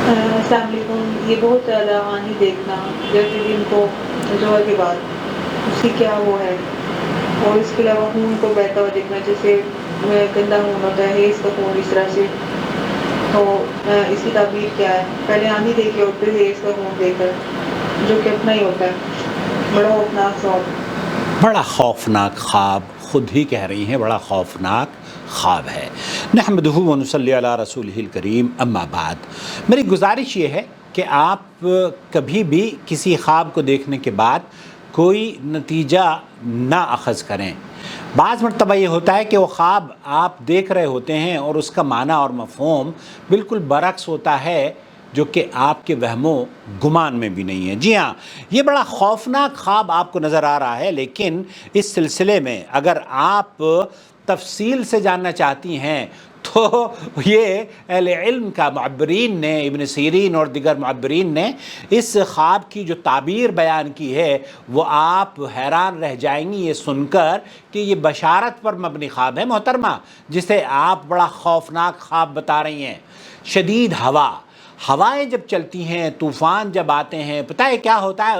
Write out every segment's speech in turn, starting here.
السلام علیکم. یہ بہت زیادہ آنی دیکھنا جیسے دن کو ظہر کے بعد اس کی کیا وہ ہے، اور اس کے علاوہ خون کو بہتا ہوا دیکھنا جیسے گندا خون ہوتا ہے ہیز کا خون اس طرح سے، تو اس کی تعبیر کیا ہے؟ پہلے آنی دیکھے اور پھر ہیز کا خون دیکھ کر، جو کہ اپنا ہی ہوتا ہے، بڑا خوفناک خواب. بڑا خوفناک خواب، خود ہی کہہ رہی ہیں بڑا خوفناک خواب ہے. نحمدہ و نصلی علی رسولہ الکریم، اما بعد. میری گزارش یہ ہے کہ آپ کبھی بھی کسی خواب کو دیکھنے کے بعد کوئی نتیجہ نہ اخذ کریں. بعض مرتبہ یہ ہوتا ہے کہ وہ خواب آپ دیکھ رہے ہوتے ہیں اور اس کا معنی اور مفہوم بالکل برعکس ہوتا ہے، جو کہ آپ کے وہم و گمان میں بھی نہیں ہے. جی ہاں، یہ بڑا خوفناک خواب آپ کو نظر آ رہا ہے، لیکن اس سلسلے میں اگر آپ تفصیل سے جاننا چاہتی ہیں تو یہ اہل علم کا معبرین نے، ابن سیرین اور دیگر معبرین نے اس خواب کی جو تعبیر بیان کی ہے وہ آپ حیران رہ جائیں گی یہ سن کر کہ یہ بشارت پر مبنی خواب ہے محترمہ، جسے آپ بڑا خوفناک خواب بتا رہی ہیں. شدید ہوائیں جب چلتی ہیں، طوفان جب آتے ہیں، پتہ ہے کیا ہوتا ہے؟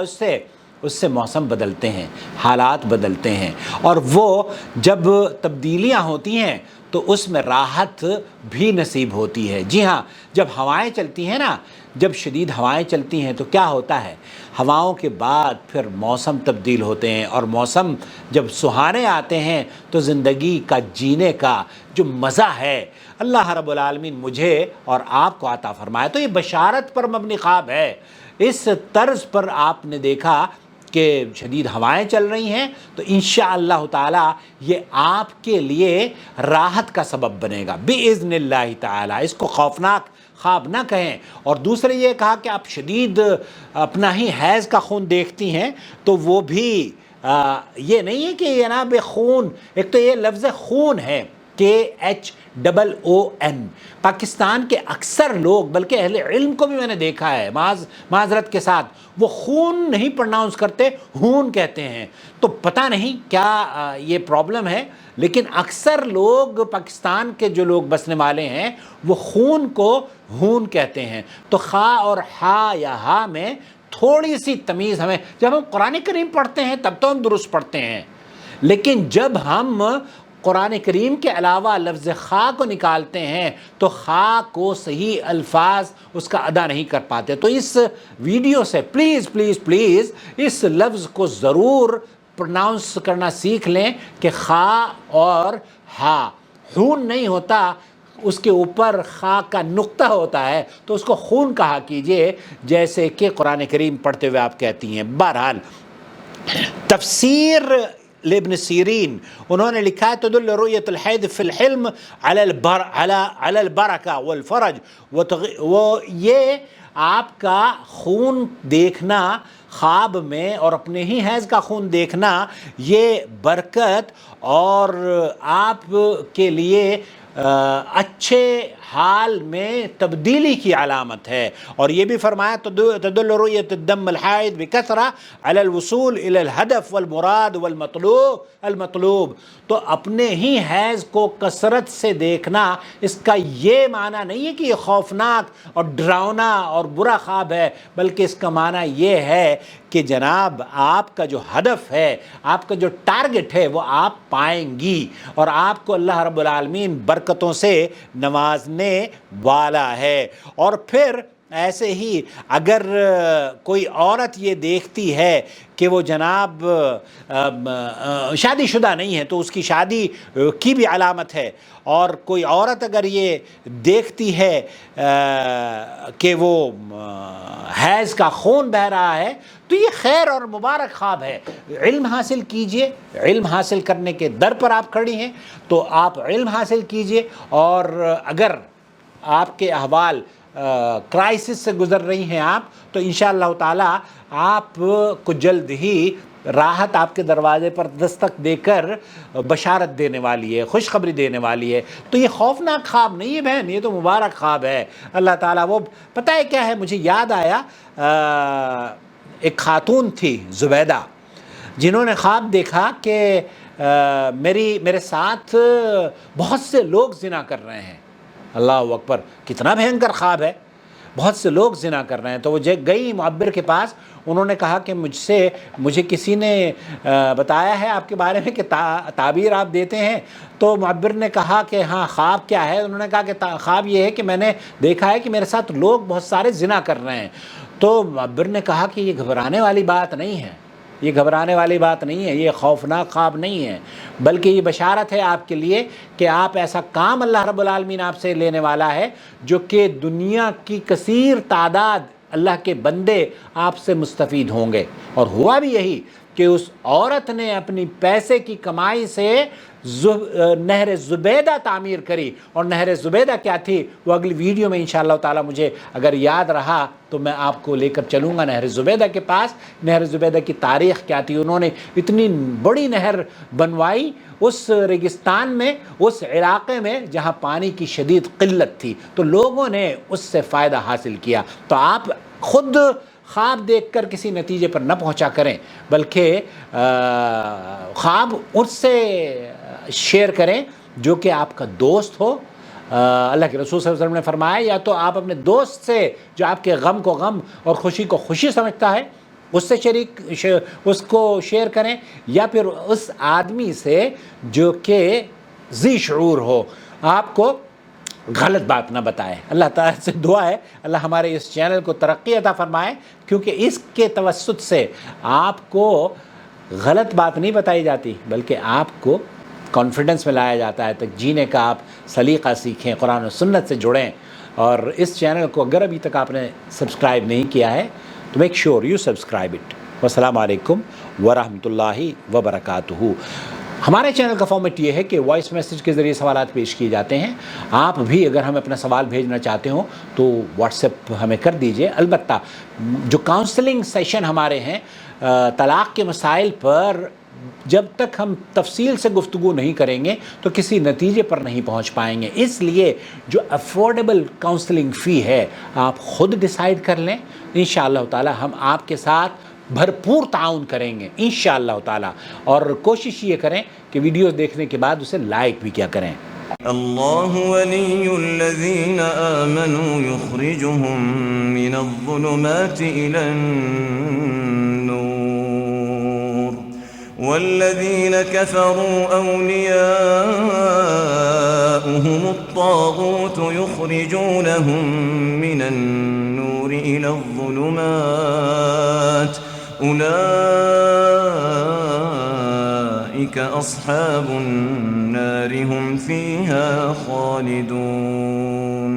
اس سے موسم بدلتے ہیں، حالات بدلتے ہیں، اور وہ جب تبدیلیاں ہوتی ہیں تو اس میں راحت بھی نصیب ہوتی ہے. جی ہاں، جب ہوائیں چلتی ہیں نا، جب شدید ہوائیں چلتی ہیں تو کیا ہوتا ہے؟ ہواؤں کے بعد پھر موسم تبدیل ہوتے ہیں، اور موسم جب سہانے آتے ہیں تو زندگی کا جینے کا جو مزہ ہے اللہ رب العالمین مجھے اور آپ کو عطا فرمائے. تو یہ بشارت پر مبنی خواب ہے. اس طرز پر آپ نے دیکھا کہ شدید ہوائیں چل رہی ہیں تو انشاءاللہ تعالی یہ آپ کے لیے راحت کا سبب بنے گا باذن اللہ تعالی. اس کو خوفناک خواب نہ کہیں. اور دوسرے یہ کہا کہ آپ شدید اپنا ہی حیض کا خون دیکھتی ہیں تو وہ بھی یہ نہیں ہے کہ جناب خون، ایک تو یہ لفظ خون ہے KHOON. پاکستان کے اکثر لوگ، بلکہ اہل علم کو بھی میں نے دیکھا ہے، معذرت کے ساتھ، وہ خون نہیں پرناؤنس کرتے، ہون کہتے ہیں. تو پتہ نہیں کیا یہ پرابلم ہے، لیکن اکثر لوگ پاکستان کے جو لوگ بسنے والے ہیں وہ خون کو ہون کہتے ہیں. تو خا اور ہا یا ہا میں تھوڑی سی تمیز ہمیں، جب ہم قرآن کریم پڑھتے ہیں تب تو ہم درست پڑھتے ہیں، لیکن جب ہم قرآن کریم کے علاوہ لفظ خا کو نکالتے ہیں تو خا کو صحیح الفاظ اس کا ادا نہیں کر پاتے. تو اس ویڈیو سے پلیز پلیز پلیز اس لفظ کو ضرور پروناؤنس کرنا سیکھ لیں کہ خا اور ہا، خون نہیں ہوتا، اس کے اوپر خا کا نقطہ ہوتا ہے تو اس کو خون کہا کیجئے، جیسے کہ قرآن کریم پڑھتے ہوئے آپ کہتی ہیں. بہرحال تفسیر لابن سیرین انہوں نے لکھا ہے تدل رؤیت الحید فی الحلم علی البرکہ والفرج. وہ یہ آپ کا خون دیکھنا خواب میں اور اپنے ہی حیض کا خون دیکھنا یہ برکت اور آپ کے لیے اچھے حال میں تبدیلی کی علامت ہے. اور یہ بھی فرمایا تدل رؤیت الدم الحائض بکثرہ علی الوصول الی الہدف والمراد والمطلوب. تو اپنے ہی حیض کو کثرت سے دیکھنا اس کا یہ معنی نہیں ہے کہ یہ خوفناک اور ڈراؤنا اور برا خواب ہے، بلکہ اس کا معنی یہ ہے کہ جناب آپ کا جو ہدف ہے، آپ کا جو ٹارگٹ ہے وہ آپ پائیں گی، اور آپ کو اللہ رب العالمین برکتوں سے نوازنے والا ہے. اور پھر ایسے ہی اگر کوئی عورت یہ دیکھتی ہے کہ وہ جناب شادی شدہ نہیں ہے تو اس کی شادی کی بھی علامت ہے، اور کوئی عورت اگر یہ دیکھتی ہے کہ وہ حیض کا خون بہہ رہا ہے تو یہ خیر اور مبارک خواب ہے. علم حاصل کیجئے، علم حاصل کرنے کے در پر آپ کھڑی ہیں تو آپ علم حاصل کیجئے، اور اگر آپ کے احوال کرائسس سے گزر رہی ہیں آپ تو انشاءاللہ تعالی آپ کو جلد ہی راحت آپ کے دروازے پر دستک دے کر بشارت دینے والی ہے، خوشخبری دینے والی ہے. تو یہ خوفناک خواب نہیں ہے بہن، یہ تو مبارک خواب ہے. اللہ تعالیٰ وہ پتہ ہے کیا ہے، مجھے یاد آیا ایک خاتون تھی زبیدہ، جنہوں نے خواب دیکھا کہ میرے ساتھ بہت سے لوگ زنا کر رہے ہیں. اللہ اکبر، کتنا بھینکر خواب ہے. بہت سے لوگ زنا کر رہے ہیں. تو وہ گئی معبر کے پاس, انہوں نے کہا کہ مجھے کسی نے بتایا ہے آپ کے بارے میں کہ تعبیر آپ دیتے ہیں. تو معبر نے کہا کہ ہاں خواب کیا ہے؟ انہوں نے کہا کہ خواب یہ ہے کہ میں نے دیکھا ہے کہ میرے ساتھ لوگ بہت سارے زنا کر رہے ہیں. تو معبر نے کہا کہ یہ گھبرانے والی بات نہیں ہے, یہ گھبرانے والی بات نہیں ہے, یہ خوفناک خواب نہیں ہے, بلکہ یہ بشارت ہے آپ کے لیے کہ آپ ایسا کام اللہ رب العالمین آپ سے لینے والا ہے جو کہ دنیا کی کثیر تعداد اللہ کے بندے آپ سے مستفید ہوں گے. اور ہوا بھی یہی کہ اس عورت نے اپنی پیسے کی کمائی سے نہر زبیدہ تعمیر کری. اور نہر زبیدہ کیا تھی وہ اگلی ویڈیو میں انشاءاللہ تعالی مجھے اگر یاد رہا تو میں آپ کو لے کر چلوں گا نہر زبیدہ کے پاس. نہر زبیدہ کی تاریخ کیا تھی؟ انہوں نے اتنی بڑی نہر بنوائی اس ریگستان میں, اس علاقے میں جہاں پانی کی شدید قلت تھی, تو لوگوں نے اس سے فائدہ حاصل کیا. تو آپ خود خواب دیکھ کر کسی نتیجے پر نہ پہنچا کریں, بلکہ خواب اس سے شیئر کریں جو کہ آپ کا دوست ہو. اللہ کے رسول صلی اللہ علیہ وسلم نے فرمایا یا تو آپ اپنے دوست سے جو آپ کے غم کو غم اور خوشی کو خوشی سمجھتا ہے اس سے اس کو شیئر کریں, یا پھر اس آدمی سے جو کہ ذی شعور ہو, آپ کو غلط بات نہ بتائے. اللہ تعالیٰ سے دعا ہے اللہ ہمارے اس چینل کو ترقی عطا فرمائے, کیونکہ اس کے توسط سے آپ کو غلط بات نہیں بتائی جاتی بلکہ آپ کو کانفیڈنس میں لایا جاتا ہے تک جینے کا آپ سلیقہ سیکھیں, قرآن و سنت سے جڑیں. اور اس چینل کو اگر ابھی تک آپ نے سبسکرائب نہیں کیا ہے تو make sure you subscribe it. والسلام علیکم ورحمۃ اللہ وبرکاتہ. ہمارے چینل کا فارمیٹ یہ ہے کہ وائس میسیج کے ذریعے سوالات پیش کیے جاتے ہیں. آپ بھی اگر ہمیں اپنا سوال بھیجنا چاہتے ہوں تو واٹس ایپ ہمیں کر دیجئے. البتہ جو کاؤنسلنگ سیشن ہمارے ہیں طلاق کے مسائل پر, جب تک ہم تفصیل سے گفتگو نہیں کریں گے تو کسی نتیجے پر نہیں پہنچ پائیں گے. اس لیے جو افورڈیبل کاؤنسلنگ فی ہے آپ خود ڈیسائیڈ کر لیں. انشاءاللہ تعالی ہم آپ کے ساتھ بھرپور تعاون کریں گے انشاءاللہ تعالی, اور کوشش یہ کریں کہ ویڈیوز دیکھنے کے بعد اسے لائک بھی کیا کریں. اللہ ولی الذین آمنوا یخرجهم من الظلمات الى النور والذین كفروا اولیاؤهم الطاغوت یخرجونهم من النور الى الظلمات أولئك أصحاب النار هم فيها خالدون.